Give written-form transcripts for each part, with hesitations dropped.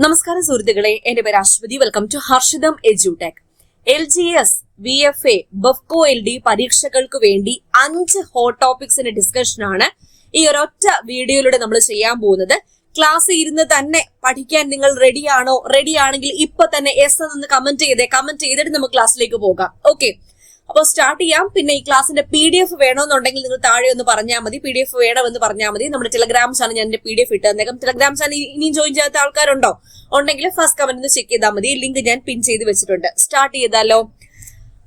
നമസ്കാരം സുഹൃത്തുക്കളെ, എന്റെ പേര് Aswathy. Welcome to Harshitham Edutech. LGS, VFA, ബഫ്കോ LD പരീക്ഷകൾക്ക് വേണ്ടി 5 ഹോട്ട് ടോപ്പിക്സിന്റെ ഡിസ്കഷൻ ആണ് ഈ ഒരൊറ്റ വീഡിയോയിലൂടെ നമ്മൾ ചെയ്യാൻ പോകുന്നത്. ക്ലാസ് ഇരുന്ന് തന്നെ പഠിക്കാൻ നിങ്ങൾ റെഡിയാണോ? റെഡി ആണെങ്കിൽ ഇപ്പൊ തന്നെ എസ് എന്ന് കമന്റ് ചെയ്തിട്ട് നമുക്ക് ക്ലാസ്സിലേക്ക് പോകാം. ഓക്കെ, അപ്പോൾ സ്റ്റാർട്ട് ചെയ്യാം. പിന്നെ ഈ ക്ലാസ്സിന്റെ PDF വേണമെന്നുണ്ടെങ്കിൽ നിങ്ങൾ താഴെ ഒന്ന് പറഞ്ഞാൽ മതി. PDF വേണമെന്ന് പറഞ്ഞാൽ മതി. നമ്മുടെ ടെലഗ്രാം ചാനൽ ഞാൻ എന്റെ PDF ഇട്ട് തന്നേക്കാം. ടെലഗ്രാം ചാനൽ ഇനിയും ജോയിൻ ചെയ്യാത്ത ആൾക്കാരുണ്ടോ? ഉണ്ടെങ്കിൽ ഫസ്റ്റ് കമന്റ് ചെക്ക് ചെയ്താൽ മതി. ലിങ്ക് ഞാൻ പിൻ ചെയ്ത് വെച്ചിട്ടുണ്ട്. സ്റ്റാർട്ട് ചെയ്താലോ?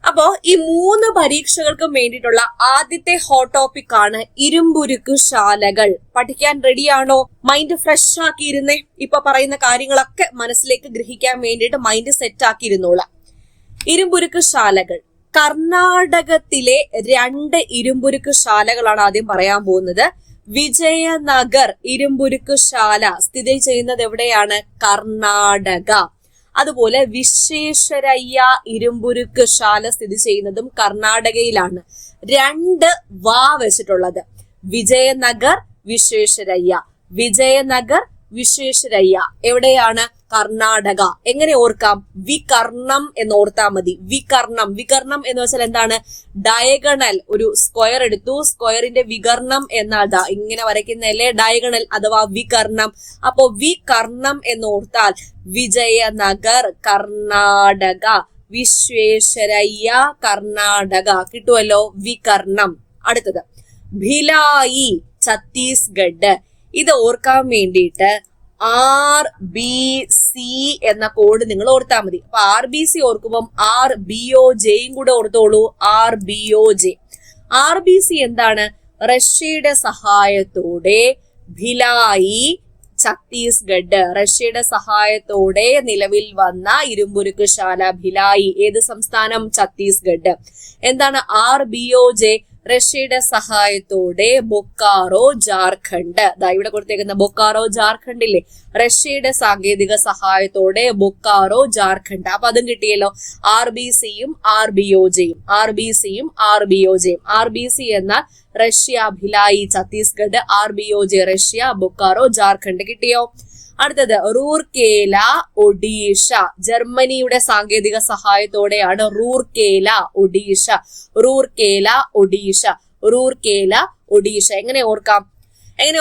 അപ്പോ ഈ 3 പരീക്ഷകൾക്കും വേണ്ടിയിട്ടുള്ള ആദ്യത്തെ ഹോട്ട് ടോപ്പിക് ആണ് ഇരുമ്പുരുക്ക് ശാലകൾ. പഠിക്കാൻ റെഡിയാണോ? മൈൻഡ് ഫ്രഷ് ആക്കിയിരുന്നേ. ഇപ്പൊ പറയുന്ന കാര്യങ്ങളൊക്കെ മനസ്സിലേക്ക് ഗ്രഹിക്കാൻ വേണ്ടിയിട്ട് മൈൻഡ് സെറ്റ് ആക്കിയിരുന്നോളാം. ഇരുമ്പുരുക്ക് ശാലകൾ. കർണാടകത്തിലെ 2 ഇരുമ്പുരുക്ക് ശാലകളാണ് ആദ്യം പറയാൻ പോകുന്നത്. വിജയനഗർ ഇരുമ്പുരുക്ക് ശാല സ്ഥിതി ചെയ്യുന്നത് എവിടെയാണ്? കർണാടക. അതുപോലെ വിശ്വേശ്വരയ്യ ഇരുമ്പുരുക്ക് ശാല സ്ഥിതി ചെയ്യുന്നതും കർണാടകയിലാണ്. 2 വാ വെച്ചിട്ടുള്ളത്. വിജയനഗർ, വിശ്വേശ്വരയ്യ. വിജയനഗർ, വിശ്വേശ്വരയ്യ എവിടെയാണ്? കർണാടക. എങ്ങനെ ഓർക്കാം? വികർണം എന്ന് ഓർത്താൽ മതി. വികർണം എന്ന് വെച്ചാൽ എന്താണ്? ഡയഗണൽ. ഒരു സ്ക്വയർ എടുത്തു, സ്ക്വയറിന്റെ വികർണം എന്നാൽ ഇങ്ങനെ വരയ്ക്കുന്നതല്ലേ ഡയഗണൽ അഥവാ വികർണം. അപ്പോ വികർണം എന്ന് ഓർത്താൽ വിജയനഗർ കർണാടക, വിശ്വേശ്വരയ്യ കർണാടക കിട്ടുമല്ലോ. വികർണം. അടുത്തത് ഭിലായി ഛത്തീസ്ഗഡ്. ഇത് ഓർക്കാൻ വേണ്ടിയിട്ട് RBC എന്ന കോഡ് നിങ്ങൾ ഓർത്താൽ മതി. അപ്പൊ RBC ഓർക്കുമ്പോൾ RBOJയും കൂടെ ഓർത്തോളൂ. RBOJ. RBC എന്താണ്? റഷ്യയുടെ സഹായത്തോടെ ഭിലായി ഛത്തീസ്ഗഡ്. റഷ്യയുടെ സഹായത്തോടെ നിലവിൽ വന്ന ഇരുമ്പുരുക്ക് ശാല ഭിലായി. ഏത് സംസ്ഥാനം? ഛത്തീസ്ഗഡ്. എന്താണ് RBOJ? റഷ്യയുടെ സഹായത്തോടെ ബൊക്കാറോ ജാർഖണ്ഡ്. ഇവിടെ കൊടുത്തേക്കുന്ന ബൊക്കാറോ ജാർഖണ്ഡില്ലേ, റഷ്യയുടെ സാങ്കേതിക സഹായത്തോടെ ബൊക്കാറോ ജാർഖണ്ഡ്. അപ്പൊ അതും കിട്ടിയല്ലോ. RBCയും RBOJയും. RBC എന്നാൽ Russia, Bhilai Chhattisgarh. RBOJ Russia, Bokaro Jharkhand. കിട്ടിയോ? അടുത്തത് റൂർക്കേല ഒഡീഷ. ജർമ്മനിയുടെ സാങ്കേതിക സഹായത്തോടെയാണ് റൂർക്കേല ഒഡീഷ. എങ്ങനെ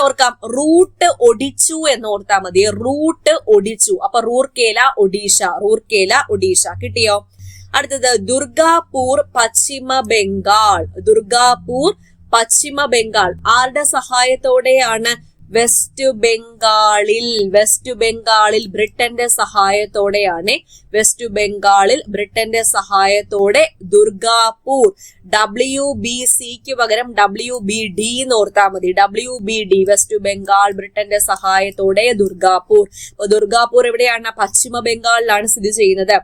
ഓർക്കാം? റൂട്ട് ഒടിച്ചു എന്ന് ഓർത്താൽ മതി. റൂട്ട് ഒടിച്ചു. അപ്പൊ റൂർക്കേല ഒഡീഷ. കിട്ടിയോ? അടുത്തത് ദുർഗാപൂർ പശ്ചിമ ബംഗാൾ. ആരുടെ സഹായത്തോടെയാണ്? വെസ്റ്റ് ബംഗാളിൽ ബ്രിട്ടന്റെ സഹായത്തോടെയാണ്. ബ്രിട്ടന്റെ സഹായത്തോടെ ദുർഗാപൂർ. WBCക്ക് പകരം WBD എന്ന് ഓർത്താൽ മതി. WBD വെസ്റ്റ് ബംഗാൾ, ബ്രിട്ടന്റെ സഹായത്തോടെ ദുർഗാപൂർ. അപ്പൊ ദുർഗാപൂർ എവിടെയാണ്? പശ്ചിമ ബംഗാളിലാണ് സ്ഥിതി ചെയ്യുന്നത്.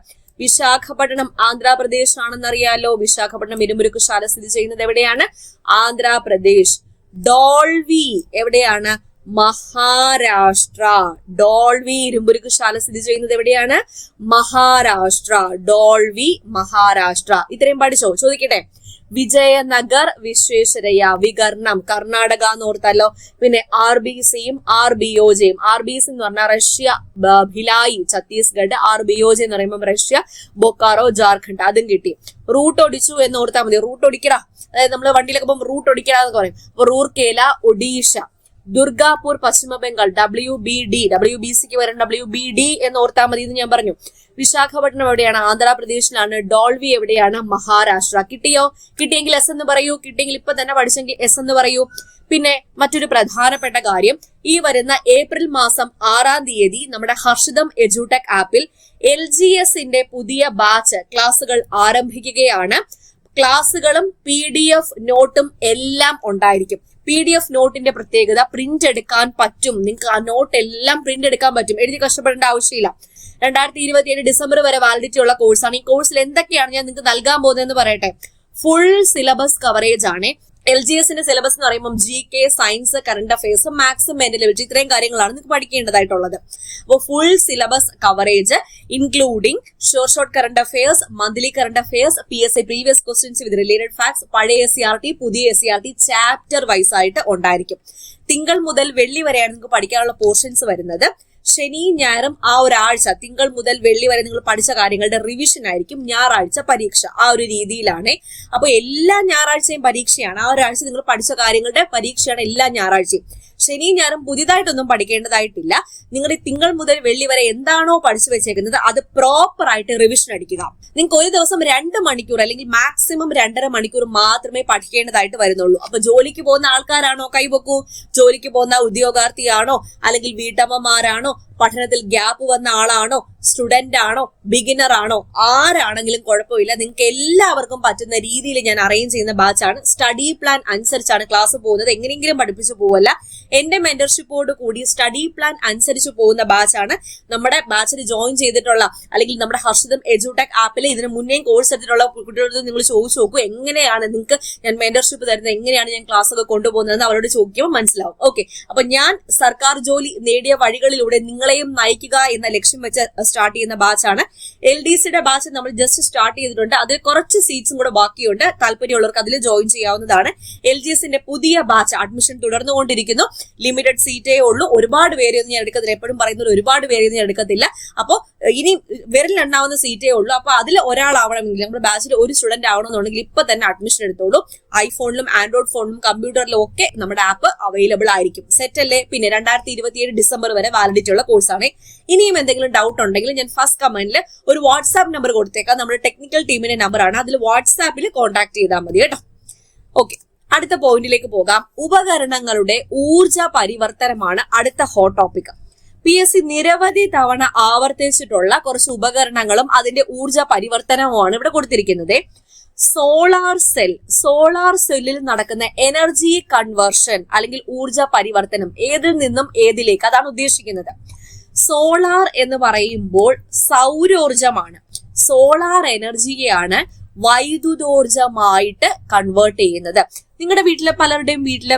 വിശാഖപട്ടണം ആന്ധ്രാപ്രദേശ് ആണെന്നറിയാലോ. വിശാഖപട്ടണം ഇരുമ്പുരുക്ക് ശാല സ്ഥിതി ചെയ്യുന്നത് എവിടെയാണ്? ആന്ധ്രാപ്രദേശ്. ഡോൾവി എവിടെയാണ്? മഹാരാഷ്ട്ര. ഡോൾവി ഇരുമ്പുരുക്ക് ശാല സ്ഥിതി ചെയ്യുന്നത് എവിടെയാണ്? മഹാരാഷ്ട്ര. ഡോൾവി മഹാരാഷ്ട്ര. ഇത്രയും പഠിച്ചോ? ചോദിക്കട്ടെ. വിജയനഗർ, വിശ്വേശ്വരയ്യ, വികർണം കർണാടക എന്ന് ഓർത്തല്ലോ. പിന്നെ RBCയും RBOJയും. RBC എന്ന് പറഞ്ഞാൽ റഷ്യ, ഭിലായി ഛത്തീസ്ഗഡ്. RBOJ എന്ന് പറയുമ്പോൾ റഷ്യ, ബൊക്കാറോ ജാർഖണ്ഡ്. അതും കിട്ടി. റൂട്ട് ഒടിച്ചു എന്ന് ഓർത്താൽ മതി. റൂട്ട് ഒടിക്കടാ, അതായത് നമ്മള് വണ്ടിയിലൊക്കെ പോകുമ്പോൾ റൂട്ട് ഒടിക്കടാന്ന് പറയും. അപ്പൊ റൂർക്കേല ഒഡീഷ. ദുർഗാപൂർ പശ്ചിമ ബംഗാൾ. WBCക്ക് വരും WBD എന്ന് ഓർത്താൽ മതി എന്ന് ഞാൻ പറഞ്ഞു. വിശാഖപട്ടണം എവിടെയാണ്? ആന്ധ്രാപ്രദേശിലാണ്. ഡോൾവി എവിടെയാണ്? മഹാരാഷ്ട്ര. കിട്ടിയെങ്കിൽ എസ് എന്ന് പറയൂ. കിട്ടിയെങ്കിൽ ഇപ്പൊ തന്നെ പഠിച്ചെങ്കിൽ എസ് എന്ന് പറയൂ. പിന്നെ മറ്റൊരു പ്രധാനപ്പെട്ട കാര്യം, ഈ വരുന്ന ഏപ്രിൽ മാസം 6-ാം തീയതി നമ്മുടെ ഹർഷിതം എഡ്യൂടെക് ആപ്പിൽ LGSന്റെ പുതിയ ബാച്ച് ക്ലാസുകൾ ആരംഭിക്കുകയാണ്. ക്ലാസുകളും PDF നോട്ടും എല്ലാം ഉണ്ടായിരിക്കും. PDF നോട്ടിന്റെ പ്രത്യേകത പ്രിന്റ് എടുക്കാൻ പറ്റും. നിങ്ങൾക്ക് ആ നോട്ട് എല്ലാം പ്രിന്റ് എടുക്കാൻ പറ്റും. എഴുതി കഷ്ടപ്പെടേണ്ട ആവശ്യമില്ല. 2027 ഡിസംബർ വരെ വാലിഡിറ്റി ഉള്ള കോഴ്സാണ്. ഈ കോഴ്സിൽ എന്തൊക്കെയാണ് ഞാൻ നിങ്ങൾക്ക് നൽകാൻ പോകുന്നതെന്ന് പറയട്ടെ. ഫുൾ സിലബസ് കവറേജ് ആണ്. LGSന്റെ സിലബസ് എന്ന് പറയുമ്പോൾ GK, science, current affairs, maths, mentality ഇത്രയും കാര്യങ്ങളാണ് നിങ്ങൾക്ക് പഠിക്കേണ്ടതായിട്ടുള്ളത്. അപ്പോൾ full syllabus coverage including short current affairs, monthly current affairs, PSI previous questions with related facts, പഴയ SCRT, പുതിയ SCRT ചാപ്റ്റർ വൈസ് ആയിട്ട് ഉണ്ടായിരിക്കും. തിങ്കൾ മുതൽ വെള്ളി വരെയാണ് നിങ്ങൾക്ക് പഠിക്കാനുള്ള പോർഷൻസ് വരുന്നത്. ശനി ഞായറും ആ ഒരാഴ്ച തിങ്കൾ മുതൽ വെള്ളി വരെ നിങ്ങൾ പഠിച്ച കാര്യങ്ങളുടെ റിവിഷൻ ആയിരിക്കും, ഞായറാഴ്ച പരീക്ഷ. ആ ഒരു രീതിയിലാണ്. അപ്പൊ എല്ലാ ഞായറാഴ്ചയും പരീക്ഷയാണ്. ആ ഒരാഴ്ച നിങ്ങൾ പഠിച്ച കാര്യങ്ങളുടെ പരീക്ഷയാണ് എല്ലാ ഞായറാഴ്ചയും. ശനി ഞായറും പുതിയതായിട്ടൊന്നും പഠിക്കേണ്ടതായിട്ടില്ല. നിങ്ങൾ ഈ തിങ്കൾ മുതൽ വെള്ളി വരെ എന്താണോ പഠിച്ചു വെച്ചേക്കുന്നത് അത് പ്രോപ്പർ ആയിട്ട് റിവിഷൻ അടിക്കുക. നിങ്ങൾക്ക് ഒരു ദിവസം 2 മണിക്കൂർ അല്ലെങ്കിൽ മാക്സിമം 2.5 മണിക്കൂർ മാത്രമേ പഠിക്കേണ്ടതായിട്ട് വരുന്നുള്ളൂ. അപ്പൊ ജോലിക്ക് പോകുന്ന ആൾക്കാരാണോ കൈവെക്കൂ, ജോലിക്ക് പോകുന്ന ഉദ്യോഗാർത്ഥിയാണോ, അല്ലെങ്കിൽ വീട്ടമ്മമാരാണോ, പഠനത്തിൽ ഗ്യാപ്പ് വന്ന ആളാണോ, സ്റ്റുഡന്റ് ആണോ, ബിഗിനർ ആണോ, ആരാണെങ്കിലും കുഴപ്പമില്ല. നിങ്ങൾക്ക് എല്ലാവർക്കും പറ്റുന്ന രീതിയിൽ ഞാൻ അറേഞ്ച് ചെയ്യുന്ന ബാച്ചാണ്. സ്റ്റഡി പ്ലാൻ അനുസരിച്ചാണ് ക്ലാസ് പോകുന്നത്. എങ്ങനെയെങ്കിലും പഠിപ്പിച്ചു പോവല്ല. എന്റെ മെന്റർഷിപ്പോട് കൂടി സ്റ്റഡി പ്ലാൻ അനുസരിച്ച് പോകുന്ന ബാച്ചാണ്. നമ്മുടെ ബാച്ചിൽ ജോയിൻ ചെയ്തിട്ടുള്ള അല്ലെങ്കിൽ നമ്മുടെ ഹർഷിതം എഡ്യൂടെക് ആപ്പിൽ ഇതിന് മുന്നേ കോഴ്സ് എടുത്തിട്ടുള്ള കുട്ടികളോട് നിങ്ങൾ ചോദിച്ചു നോക്കൂ, എങ്ങനെയാണ് നിങ്ങൾക്ക് ഞാൻ മെന്റർഷിപ്പ് തരുന്നത്, എങ്ങനെയാണ് ഞാൻ ക്ലാസ് ഒക്കെ കൊണ്ടുപോകുന്നതെന്ന് അവരോട് ചോദിക്കുമ്പോൾ മനസ്സിലാവും. ഓക്കെ, അപ്പൊ ഞാൻ സർക്കാർ ജോലി നേടിയ വഴികളിലൂടെ നിങ്ങളെയും നയിക്കുക എന്ന ലക്ഷ്യം വെച്ച് സ്റ്റാർട്ട് ചെയ്യുന്ന ബാച്ചാണ്. LDCയുടെ ബാച്ച് നമ്മൾ ജസ്റ്റ് സ്റ്റാർട്ട് ചെയ്തിട്ടുണ്ട്. അതിൽ കുറച്ച് സീറ്റ്സും കൂടെ ബാക്കിയുണ്ട്. താല്പര്യമുള്ളവർക്ക് അതിൽ ജോയിൻ ചെയ്യാവുന്നതാണ്. LGSന്റെ പുതിയ ബാച്ച് അഡ്മിഷൻ തുടർന്നുകൊണ്ടിരിക്കുന്നു. ലിമിറ്റഡ് സീറ്റേ ഉള്ളൂ. ഒരുപാട് പേരെയൊന്നും ഞാൻ എടുക്കത്തില്ല. എപ്പോഴും പറയുന്നത് ഒരുപാട് പേരെയൊന്നും ഞാൻ എടുക്കത്തില്ല. അപ്പോൾ ഇനി വിരലിലെണ്ണാവുന്ന സീറ്റേ ഉള്ളൂ. അപ്പൊ അതിൽ ഒരാളാവണമെങ്കിൽ നമ്മുടെ ബാച്ചിൽ ഒരു സ്റ്റുഡന്റ് ആവണമെന്നുണ്ടെങ്കിൽ ഇപ്പൊ തന്നെ അഡ്മിഷൻ എടുത്തോളൂ. ഐഫോണിലും ആൻഡ്രോയിഡ് ഫോണിലും കമ്പ്യൂട്ടറിലും ഒക്കെ നമ്മുടെ ആപ്പ് അവൈലബിൾ ആയിരിക്കും. സെറ്റ് അല്ലേ? പിന്നെ 2027 ഡിസംബർ വരെ വാലിഡിറ്റി ഉള്ള കോഴ്സാണ്. ഇനിയും എന്തെങ്കിലും ഡൗട്ട് ഉണ്ടെങ്കിൽ ഞാൻ ഫസ്റ്റ് കമന്റിൽ ഒരു വാട്സാപ്പ് നമ്പർ കൊടുത്തേക്കാം. നമ്മുടെ ടെക്നിക്കൽ ടീമിന്റെ നമ്പറാണ്. അതിൽ വാട്സാപ്പിൽ കോൺടാക്ട് ചെയ്താൽ മതി കേട്ടോ. ഓക്കെ, അടുത്ത പോയിന്റിലേക്ക് പോകാം. ഉപകരണങ്ങളുടെ ഊർജ പരിവർത്തനമാണ് അടുത്ത ഹോട്ട് ടോപ്പിക്. PSC നിരവധി തവണ ആവർത്തിച്ചിട്ടുള്ള കുറച്ച് ഉപകരണങ്ങളും അതിന്റെ ഊർജ പരിവർത്തനവുമാണ് ഇവിടെ കൊടുത്തിരിക്കുന്നത്. സോളാർ സെല്ലിൽ നടക്കുന്ന എനർജി കൺവേർഷൻ അല്ലെങ്കിൽ ഊർജ പരിവർത്തനം ഏതിൽ നിന്നും ഏതിലേക്ക്, അതാണ് ഉദ്ദേശിക്കുന്നത്. സോളാർ എന്ന് പറയുമ്പോൾ സൗരോർജമാണ്. സോളാർ എനർജിയെയാണ് വൈദ്യുതോർജമായിട്ട് കൺവേർട്ട് ചെയ്യുന്നത്. നിങ്ങളുടെ വീട്ടിലെ പലരുടെയും വീട്ടിലെ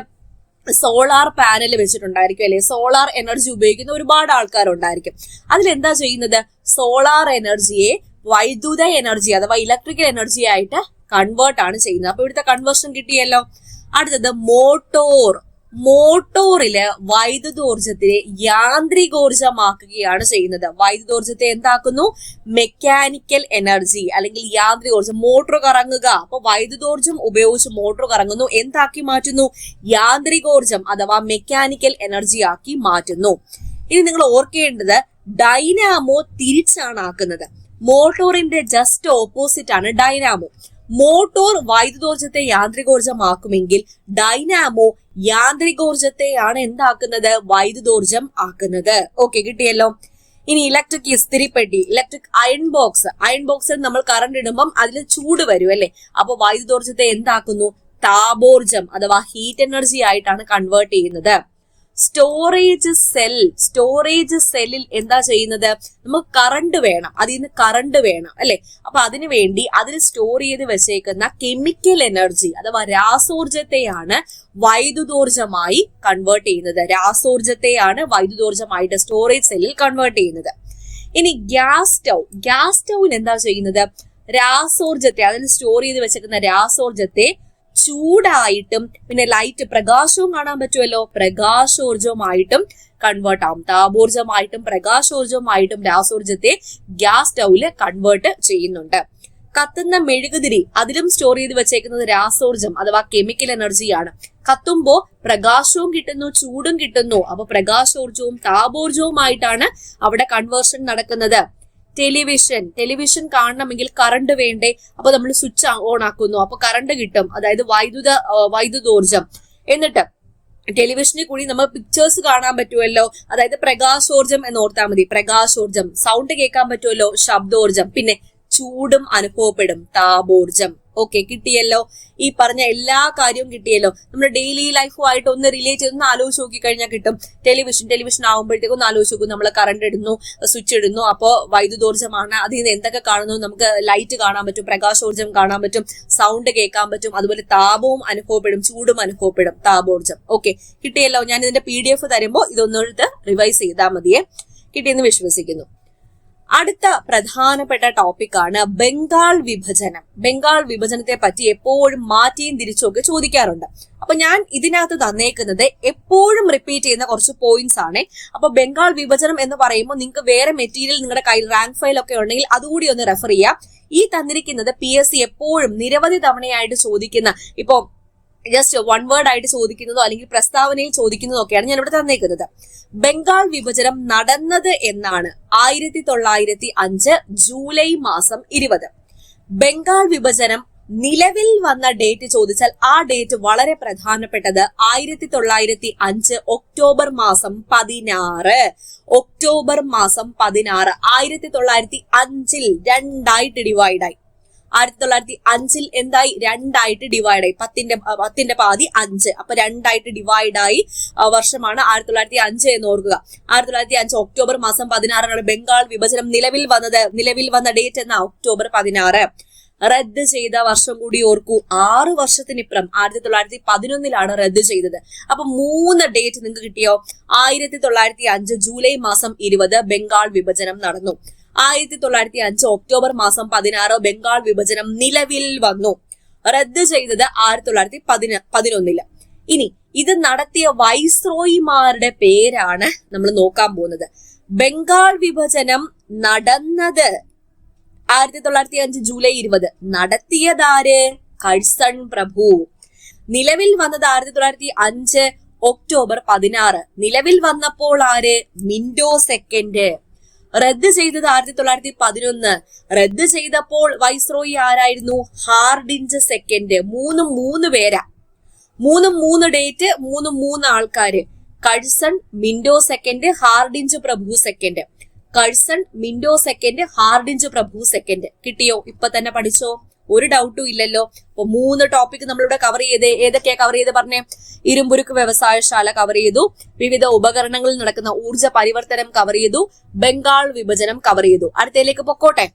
സോളാർ പാനൽ വെച്ചിട്ടുണ്ടായിരിക്കും അല്ലെ? സോളാർ എനർജി ഉപയോഗിക്കുന്ന ഒരുപാട് ആൾക്കാരുണ്ടായിരിക്കും. അതിലെന്താ ചെയ്യുന്നത്? സോളാർ എനർജിയെ വൈദ്യുത എനർജി അഥവാ ഇലക്ട്രിക്കൽ എനർജി ആയിട്ട് കൺവേർട്ട് ആണ് ചെയ്യുന്നത്. അപ്പൊ ഇവിടുത്തെ കൺവേർഷൻ കിട്ടിയല്ലോ. അടുത്തത് മോട്ടോറില് വൈദ്യുതോർജത്തിനെ യാന്ത്രികോർജമാക്കുകയാണ് ചെയ്യുന്നത്. വൈദ്യുതോർജത്തെ എന്താക്കുന്നു? മെക്കാനിക്കൽ എനർജി അല്ലെങ്കിൽ യാന്ത്രികോർജം. മോട്ടോർ കറങ്ങുക, അപ്പൊ വൈദ്യുതോർജം ഉപയോഗിച്ച് മോട്ടോർ കറങ്ങുന്നു. എന്താക്കി മാറ്റുന്നു? യാന്ത്രികോർജം അഥവാ മെക്കാനിക്കൽ എനർജി ആക്കി മാറ്റുന്നു. ഇനി നിങ്ങൾ ഓർക്കേണ്ടത് ഡൈനാമോ തിരിച്ചാണ് ആക്കുന്നത്. മോട്ടോറിന്റെ ജസ്റ്റ് ഓപ്പോസിറ്റ് ആണ് ഡൈനാമോ. മോട്ടോർ വൈദ്യുതോർജത്തെ യാന്ത്രികോർജമാക്കുമെങ്കിൽ ഡൈനാമോ യാന്ത്രികോർജത്തെയാണ് എന്താക്കുന്നത്? വൈദ്യുതോർജം ആക്കുന്നത്. ഓക്കെ, കിട്ടിയല്ലോ. ഇനി ഇലക്ട്രിക് ഇസ്തിരിപ്പെട്ടി, ഇലക്ട്രിക് അയൺ ബോക്സിൽ നമ്മൾ കറണ്ട് ഇടുമ്പം അതിൽ ചൂട് വരും അല്ലെ? അപ്പൊ വൈദ്യുതോർജത്തെ എന്താക്കുന്നു? താപോർജം അഥവാ ഹീറ്റ് എനർജി ആയിട്ടാണ് കൺവേർട്ട് ചെയ്യുന്നത്. സ്റ്റോറേജ് സെല്ലിൽ എന്താ ചെയ്യുന്നത്? നമുക്ക് കറണ്ട് വേണം, അതിൽ നിന്ന് കറണ്ട് വേണം അല്ലെ? അപ്പൊ അതിനു വേണ്ടി അതിൽ സ്റ്റോർ ചെയ്ത് വെച്ചേക്കുന്ന കെമിക്കൽ എനർജി അഥവാ രാസോർജത്തെയാണ് വൈദ്യുതോർജമായി കൺവേർട്ട് ചെയ്യുന്നത്. രാസോർജത്തെയാണ് വൈദ്യുതോർജമായിട്ട് സ്റ്റോറേജ് സെല്ലിൽ കൺവേർട്ട് ചെയ്യുന്നത്. ഇനി ഗ്യാസ് സ്റ്റൗവിന് എന്താ ചെയ്യുന്നത്? രാസോർജത്തെ, അതിൽ സ്റ്റോർ ചെയ്ത് വെച്ചേക്കുന്ന രാസോർജത്തെ ചൂടായിട്ടും പിന്നെ ലൈറ്റ് പ്രകാശവും കാണാൻ പറ്റുമല്ലോ, പ്രകാശോർജവുമായിട്ടും കൺവേർട്ട് ആവും. താപോർജമായിട്ടും പ്രകാശോർജവുമായിട്ടും രാസോർജത്തെ ഗ്യാസ് സ്റ്റൗവില് കൺവേർട്ട് ചെയ്യുന്നുണ്ട്. കത്തുന്ന മെഴുകുതിരി, അതിലും സ്റ്റോർ ചെയ്ത് വെച്ചേക്കുന്നത് രാസോർജം അഥവാ കെമിക്കൽ എനർജിയാണ്. കത്തുമ്പോ പ്രകാശവും കിട്ടുന്നു, ചൂടും കിട്ടുന്നു. അപ്പൊ പ്രകാശോർജവും താപോർജവുമായിട്ടാണ് അവിടെ കൺവേർഷൻ നടക്കുന്നത്. ടെലിവിഷൻ കാണണമെങ്കിൽ കറണ്ട് വേണ്ടേ? അപ്പൊ നമ്മൾ സ്വിച്ച് ഓൺ ആക്കുന്നു, അപ്പൊ കറണ്ട് കിട്ടും, അതായത് വൈദ്യുതോർജം. എന്നിട്ട് ടെലിവിഷനിൽ കൂടി നമ്മൾ പിക്ചേഴ്സ് കാണാൻ പറ്റുമല്ലോ, അതായത് പ്രകാശോർജം എന്ന് ഓർത്താൽ മതി. പ്രകാശോർജം. സൗണ്ട് കേൾക്കാൻ പറ്റുമല്ലോ, ശബ്ദോർജം. പിന്നെ ചൂടും അനുഭവപ്പെടും, താപോർജം. ഓക്കെ, കിട്ടിയല്ലോ. ഈ പറഞ്ഞ എല്ലാ കാര്യവും കിട്ടിയല്ലോ. നമ്മുടെ ഡെയിലി ലൈഫുമായിട്ട് ഒന്ന് റിലേറ്റ് ചെയ്ത് ഒന്ന് ആലോചിച്ച് നോക്കി കഴിഞ്ഞാൽ കിട്ടും. ടെലിവിഷൻ ആകുമ്പോഴത്തേക്കും ഒന്ന് ആലോചിച്ച് നോക്കും. നമ്മൾ കറണ്ട് ഇടുന്നു, സ്വിച്ച് ഇടുന്നു, അപ്പോൾ വൈദ്യുതോർജമാണ്. അതിൽ നിന്ന് എന്തൊക്കെ കാണുന്നു? നമുക്ക് ലൈറ്റ് കാണാൻ പറ്റും, പ്രകാശോർജം കാണാൻ പറ്റും, സൗണ്ട് കേൾക്കാൻ പറ്റും, അതുപോലെ താപവും അനുഭവപ്പെടും, ചൂടും അനുഭവപ്പെടും, താപോർജം. ഓക്കെ, കിട്ടിയല്ലോ. ഞാൻ ഇതിന്റെ PDF തരുമ്പോൾ ഇതൊന്നെടുത്ത് റിവൈസ് ചെയ്താൽ മതിയെ. കിട്ടിയെന്ന് വിശ്വസിക്കുന്നു. അടുത്ത പ്രധാനപ്പെട്ട ടോപ്പിക്കാണ് ബംഗാൾ വിഭജനം. ബംഗാൾ വിഭജനത്തെ പറ്റി എപ്പോഴും മാറ്റിയും തിരിച്ചും ഒക്കെ ചോദിക്കാറുണ്ട്. അപ്പൊ ഞാൻ ഇതിനകത്ത് തന്നേക്കുന്നത് എപ്പോഴും റിപ്പീറ്റ് ചെയ്യുന്ന കുറച്ച് പോയിന്റ്സ് ആണ്. അപ്പൊ ബംഗാൾ വിഭജനം എന്ന് പറയുമ്പോൾ നിങ്ങൾക്ക് വേറെ മെറ്റീരിയൽ നിങ്ങളുടെ കയ്യിൽ റാങ്ക് ഫയൽ ഒക്കെ ഉണ്ടെങ്കിൽ അതുകൂടി ഒന്ന് റെഫർ ചെയ്യാം. ഈ തന്നിരിക്കുന്നത് PSC എപ്പോഴും നിരവധി തവണയായിട്ട് ചോദിക്കുന്ന, ഇപ്പൊ ജസ്റ്റ് വൺ വേർഡ് ആയിട്ട് ചോദിക്കുന്നതോ അല്ലെങ്കിൽ പ്രസ്താവനയിൽ ചോദിക്കുന്നതോ ഒക്കെയാണ് ഞാൻ ഇവിടെ തന്നേക്കുന്നത്. ബംഗാൾ വിഭജനം നടന്നത് എന്നാണ് 1905 ജൂലൈ മാസം 20. ബംഗാൾ വിഭജനം നിലവിൽ വന്ന ഡേറ്റ് ചോദിച്ചാൽ ആ ഡേറ്റ് വളരെ പ്രധാനപ്പെട്ടത് 1905 ഒക്ടോബർ മാസം 16. ഒക്ടോബർ മാസം 16 1905 രണ്ടായിട്ട് ഡിവൈഡായി. 1905 എന്തായി? രണ്ടായിട്ട് ഡിവൈഡായി. 10ന്റെ പാതി 5, അപ്പൊ രണ്ടായിട്ട് ഡിവൈഡായി വർഷമാണ് 1905 എന്ന് ഓർക്കുക. 1905 ഒക്ടോബർ മാസം 16 ബംഗാൾ വിഭജനം നിലവിൽ വന്നത്. നിലവിൽ വന്ന ഡേറ്റ് എന്നാ? ഒക്ടോബർ 16. റദ്ദ് ചെയ്ത വർഷം കൂടി ഓർക്കൂ. 6 വർഷത്തിനിപ്പുറം 1911 റദ്ദ് ചെയ്തത്. അപ്പൊ 3 ഡേറ്റ് നിങ്ങൾക്ക് കിട്ടിയോ? 1905 ജൂലൈ മാസം 20 ബംഗാൾ വിഭജനം നടന്നു. 1905 ഒക്ടോബർ മാസം 16 ബംഗാൾ വിഭജനം നിലവിൽ വന്നു. റദ്ദ് ചെയ്തത് 1911. ഇനി ഇത് നടത്തിയ വൈസ്രോയിമാരുടെ പേരാണ് നമ്മൾ നോക്കാൻ പോകുന്നത്. ബംഗാൾ വിഭജനം നടന്നത് 1905 ജൂലൈ 20. നടത്തിയതാര്? കഴ്സൺ പ്രഭു. നിലവിൽ വന്നത് 1905 ഒക്ടോബർ 16. നിലവിൽ വന്നപ്പോൾ ആര്? Minto second. റദ്ദ് ചെയ്തത് 1911. റദ്ദ് ചെയ്തപ്പോൾ വൈസ്രോയി ആരായിരുന്നു? Hardinge second. 3 പേരാ. 3 ഡേറ്റ്, 3 ആൾക്കാര്. കഴ്സൺ, മിന്റോ സെക്കൻഡ്, ഹാർഡിഞ്ച് പ്രഭു second. Curzon, Minto second, Hardinge പ്രഭു സെക്കൻഡ്. കിട്ടിയോ? ഇപ്പൊ തന്നെ പഠിച്ചോ? ഒരു ഡൗട്ടും ഇല്ലല്ലോ. അപ്പൊ 3 ടോപ്പിക് നമ്മളിവിടെ കവർ ചെയ്ത്. ഏതൊക്കെയാ കവർ ചെയ്ത് പറഞ്ഞേ? ഇരുമ്പുരുക്ക് വ്യവസായശാല കവർ ചെയ്തു, വിവിധ ഉപകരണങ്ങളിൽ നടക്കുന്ന ഊർജ പരിവർത്തനം കവർ ചെയ്തു, ബംഗാൾ വിഭജനം കവർ ചെയ്തു. അടുത്തയിലേക്ക് പൊക്കോട്ടെ.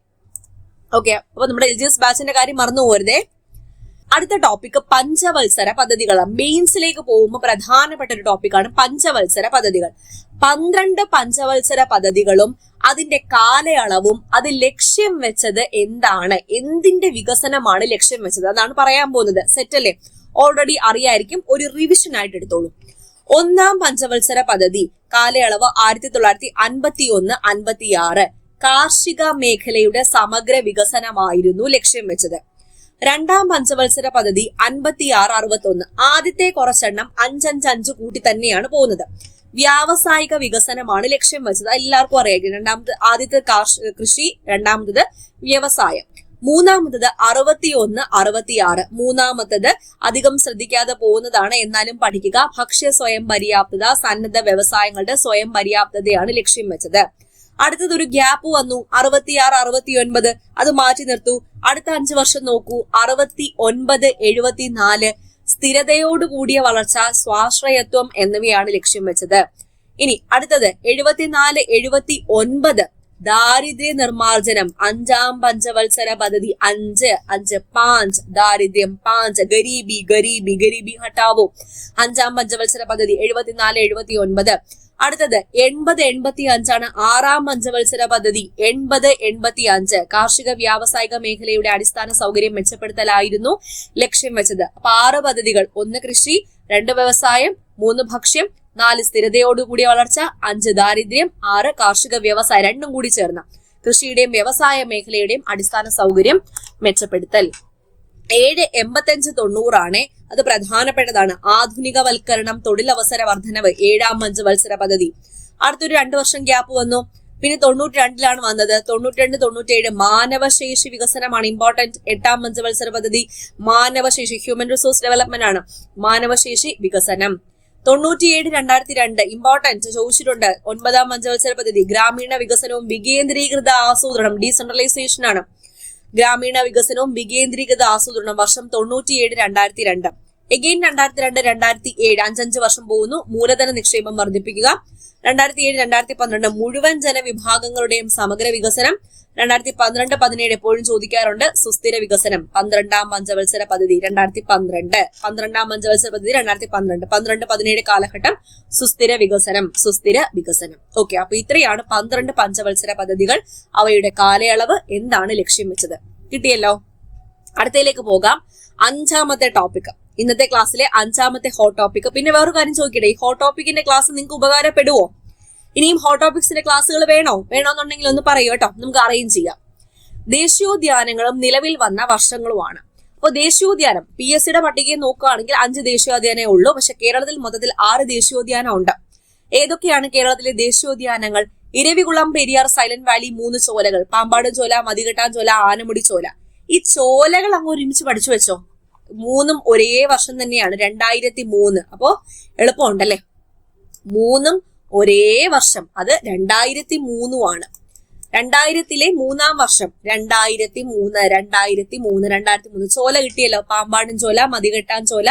ഓക്കെ, അപ്പൊ നമ്മുടെ LGS ബാച്ചിന്റെ കാര്യം മറന്നു പോരുതേ. അടുത്ത ടോപ്പിക് പഞ്ചവത്സര പദ്ധതികളാണ്. മെയിൻസിലേക്ക് പോകുമ്പോൾ പ്രധാനപ്പെട്ട ഒരു ടോപ്പിക്കാണ് പഞ്ചവത്സര പദ്ധതികൾ. 12 പഞ്ചവത്സര പദ്ധതികളും അതിന്റെ കാലയളവും അത് ലക്ഷ്യം വെച്ചത് എന്താണ്, എന്തിന്റെ വികസനമാണ് ലക്ഷ്യം വെച്ചത്, അതാണ് പറയാൻ പോകുന്നത്. സെറ്റ് അല്ലേ? ഓൾറെഡി അറിയായിരിക്കും, ഒരു റിവിഷൻ ആയിട്ട് എടുത്തോളൂ. 1-ാം പഞ്ചവത്സര പദ്ധതി കാലയളവ് 1951-56 കാർഷിക മേഖലയുടെ സമഗ്ര വികസനമായിരുന്നു ലക്ഷ്യം വെച്ചത്. 2-ാം പഞ്ചവത്സര പദ്ധതി 56-61. ആദ്യത്തെ കുറച്ചെണ്ണം 5-5 കൂട്ടി തന്നെയാണ് പോകുന്നത്. വ്യാവസായിക വികസനമാണ് ലക്ഷ്യം വെച്ചത്. എല്ലാവർക്കും അറിയാം. ആദ്യത്തെ കൃഷി, രണ്ടാമത്തത് വ്യവസായം, മൂന്നാമത്തത് 61-66. മൂന്നാമത്തത് അധികം ശ്രദ്ധിക്കാതെ പോകുന്നതാണ്, എന്നാലും പഠിക്കുക. ഭക്ഷ്യ സ്വയം പര്യാപ്തത, സന്നദ്ധ വ്യവസായങ്ങളുടെ സ്വയം പര്യാപ്തതയാണ് ലക്ഷ്യം വെച്ചത്. അടുത്തതൊരു ഗ്യാപ്പ് വന്നു, 66-69. അത് മാറ്റി നിർത്തു. അടുത്ത 5 വർഷം നോക്കൂ, 69-74. സ്ഥിരതയോടുകൂടിയ വളർച്ച, സ്വാശ്രയത്വം എന്നിവയാണ് ലക്ഷ്യം വെച്ചത്. ഇനി അടുത്തത് 74-79 ദാരിദ്ര്യ നിർമാർജനം. 5-ാം പഞ്ചവത്സര പദ്ധതി 5 ദാരിദ്ര്യം 5 ഗരീബി ഹട്ടാവോ. 5-ാം പഞ്ചവത്സര പദ്ധതി 74-79. അടുത്തത് 80-85 6-ാം പഞ്ചവത്സര പദ്ധതി. 80-85 കാർഷിക വ്യാവസായിക മേഖലയുടെ അടിസ്ഥാന സൗകര്യം മെച്ചപ്പെടുത്തലായിരുന്നു ലക്ഷ്യം വെച്ചത്. അപ്പൊ 6 പദ്ധതികൾ: 1 കൃഷി, 2 വ്യവസായം, 3 ഭക്ഷ്യം, 4 സ്ഥിരതയോടുകൂടിയ വളർച്ച, 5 ദാരിദ്ര്യം, 6 കാർഷിക വ്യവസായം. രണ്ടും കൂടി ചേർന്ന കൃഷിയുടെയും വ്യവസായ മേഖലയുടെയും അടിസ്ഥാന സൗകര്യം മെച്ചപ്പെടുത്തൽ. 7-85-90 ആണ്. അത് പ്രധാനപ്പെട്ടതാണ്. ആധുനികവൽക്കരണം, തൊഴിലവസര വർധനവ് 7-ാം പഞ്ചവത്സര പദ്ധതി. അടുത്തൊരു 2 വർഷം ഗ്യാപ്പ് വന്നു. പിന്നെ 92-ലാണ് വന്നത്. 92-97 മാനവശേഷി വികസനമാണ് ഇമ്പോർട്ടന്റ്. 8-ാം പഞ്ചവത്സര പദ്ധതി മാനവശേഷി, ഹ്യൂമൻ റിസോഴ്സ് ഡെവലപ്മെന്റ് ആണ്. മാനവശേഷി വികസനം. 97-2002 ഇമ്പോർട്ടന്റ് ചോദിച്ചിട്ടുണ്ട്. 9-ാം പഞ്ചവത്സര പദ്ധതി ഗ്രാമീണ വികസനവും വികേന്ദ്രീകൃത ആസൂത്രണം, ഡീസെൻട്രലൈസേഷൻ ആണ്. ഗ്രാമീണ വികസനവും വികേന്ദ്രീകൃത ആസൂത്രണം. വർഷം 97-2002. എഗെയിൻ 2002, 2007 5 വർഷം പോകുന്നു. മൂലധന നിക്ഷേപം വർദ്ധിപ്പിക്കുക. 2007, 2012 മുഴുവൻ ജനവിഭാഗങ്ങളുടെയും സമഗ്ര വികസനം. 2012-17 എപ്പോഴും ചോദിക്കാറുണ്ട്. സുസ്ഥിര വികസനം 12ാം പഞ്ചവത്സര പദ്ധതി 2012. 12ാം പഞ്ചവത്സര പദ്ധതി 2012. 12-17 കാലഘട്ടം സുസ്ഥിര വികസനം. ഓക്കെ, അപ്പൊ ഇത്രയാണ് 12 പഞ്ചവത്സര പദ്ധതികൾ. അവയുടെ കാലയളവ് എന്താണ് ലക്ഷ്യം വെച്ചത് കിട്ടിയല്ലോ. അടുത്തയിലേക്ക് പോകാം. 5ാമത്തെ ടോപ്പിക്, ഇന്നത്തെ ക്ലാസ്സിലെ 5ാമത്തെ ഹോട്ട് ടോപ്പിക്. പിന്നെ വേറൊരു കാര്യം ചോദിക്കട്ടെ, ഈ ഹോട്ട് ടോപ്പിക്കിന്റെ ക്ലാസ് നിങ്ങൾക്ക് ഉപകാരപ്പെടുവോ? ഇനിയും ഹോട്ട് ടോപ്പിക്സിന്റെ ക്ലാസ്സുകൾ വേണോന്നുണ്ടെങ്കിൽ ഒന്ന് പറയൂ കേട്ടോ, നമുക്ക് അറേഞ്ച് ചെയ്യാം. ദേശീയോദ്യാനങ്ങളും നിലവിൽ വന്ന വർഷങ്ങളുമാണ്. അപ്പോൾ ദേശീയോദ്യാനം PSCയുടെ പട്ടികയെ നോക്കുകയാണെങ്കിൽ 5 ദേശീയോദ്യാനമേ ഉള്ളൂ. പക്ഷെ കേരളത്തിൽ മൊത്തത്തിൽ 6 ദേശീയോദ്യാനം ഉണ്ട്. ഏതൊക്കെയാണ് കേരളത്തിലെ ദേശീയോദ്യാനങ്ങൾ? ഇരവികുളം, പെരിയാർ, സൈലന്റ് വാലി, 3 ചോലകൾ, പാമ്പാടും ചോല, മതികെട്ടാൻ ചോല, ആനമുടി ചോല. ഈ ചോലകൾ അങ്ങ് ഒരുമിച്ച് പഠിച്ചു വെച്ചോ. 3ഉം ഒരേ വർഷം തന്നെയാണ്, 2003. അപ്പോ എളുപ്പമുണ്ടല്ലേ, 3ഉം ഒരേ വർഷം, അത് 2003 2000-ലെ 3ാം വർഷം 2003 ചോല കിട്ടിയല്ലോ. പാമ്പാടും ചോല, മതികെട്ടാൻ ചോല,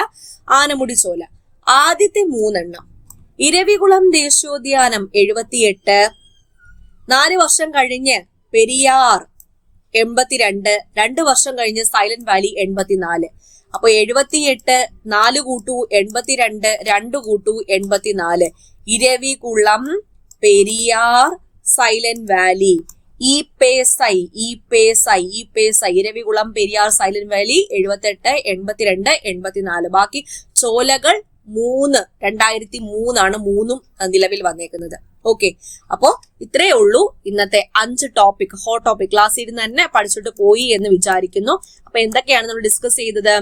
ആനമുടി ചോല. ആദ്യത്തെ 3 എണ്ണം. ഇരവികുളം ദേശീയോദ്യാനം 78, 4 വർഷം കഴിഞ്ഞ് പെരിയാർ 82, 2 വർഷം കഴിഞ്ഞ് സൈലന്റ് വാലി 84. അപ്പൊ 78 4 കൂട്ടു 82 2 കൂട്ടു 84. Eravikulam, Periyar, silent Valley. ഈ പേസൈ ഇരവികുളം, പെരിയാർ, സൈലന്റ് വാലി 78, 82, 84. ബാക്കി ചോലകൾ 3 2003 3ഉം നിലവിൽ വന്നേക്കുന്നത്. ഓക്കെ, അപ്പോ ഇത്രയേ ഉള്ളൂ ഇന്നത്തെ 5 ടോപ്പിക്. ഹോട്ട് ടോപ്പിക് ക്ലാസ് ഇരുന്ന് തന്നെ പഠിച്ചിട്ട് പോയി എന്ന് വിചാരിക്കുന്നു. അപ്പൊ എന്തൊക്കെയാണ് നമ്മൾ ഡിസ്കസ് ചെയ്തത്?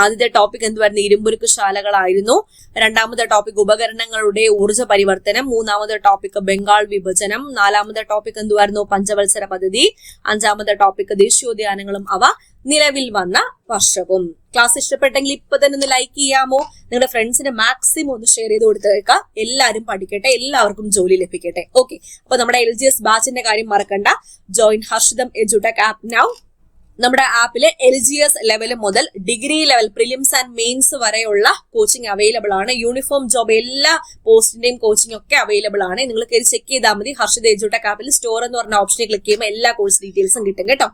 ആദ്യത്തെ ടോപ്പിക് എന്തുവായിരുന്നു? ഇരുമ്പുരുക്ക് ശാലകളായിരുന്നു. 2ാമത്തെ ടോപ്പിക് ഉപകരണങ്ങളുടെ ഊർജ്ജ പരിവർത്തനം. 3ാമത്തെ ടോപ്പിക് ബംഗാൾ വിഭജനം. 4ാമത്തെ ടോപ്പിക് എന്തുവായിരുന്നു? പഞ്ചവത്സര പദ്ധതി. 5ാമത്തെ ടോപ്പിക് ദേശീയോദ്യാനങ്ങളും അവ നിലവിൽ വന്ന വർഷവും. ക്ലാസ് ഇഷ്ടപ്പെട്ടെങ്കിൽ ഇപ്പൊ തന്നെ ഒന്ന് ലൈക്ക് ചെയ്യാമോ? നിങ്ങളുടെ ഫ്രണ്ട്സിന് മാക്സിമം ഒന്ന് ഷെയർ ചെയ്ത് കൊടുത്തേക്കാം. എല്ലാവരും പഠിക്കട്ടെ, എല്ലാവർക്കും ജോലി ലഭിക്കട്ടെ. ഓക്കെ, അപ്പൊ നമ്മുടെ LGS ബാച്ചിന്റെ കാര്യം മറക്കണ്ട. Join Harshitham edtech app now. നമ്മുടെ ആപ്പില് LGS ലെവൽ മുതൽ degree level, prelims and mains വരെയുള്ള കോച്ചിങ് അവൈലബിൾ ആണ്. യൂണിഫോം ജോബ് എല്ലാ പോസ്റ്റിന്റെയും കോച്ചിങ് ഒക്കെ അവൈലബിൾ ആണ്. നിങ്ങൾ കയറി ചെക്ക് ചെയ്താൽ മതി. ഹർഷിത എഡ്യൂടെക് ആപ്പിൽ സ്റ്റോർ എന്ന് പറഞ്ഞ ഓപ്ഷനിൽ ക്ലിക്ക് ചെയ്യുമ്പോൾ എല്ലാ കോഴ്സ് ഡീറ്റെയിൽസും കിട്ടും കേട്ടോ.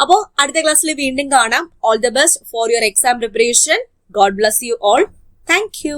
അപ്പോ അടുത്ത ക്ലാസ്സിൽ വീണ്ടും കാണാം. All the best for your exam preparation. God bless you all. Thank you.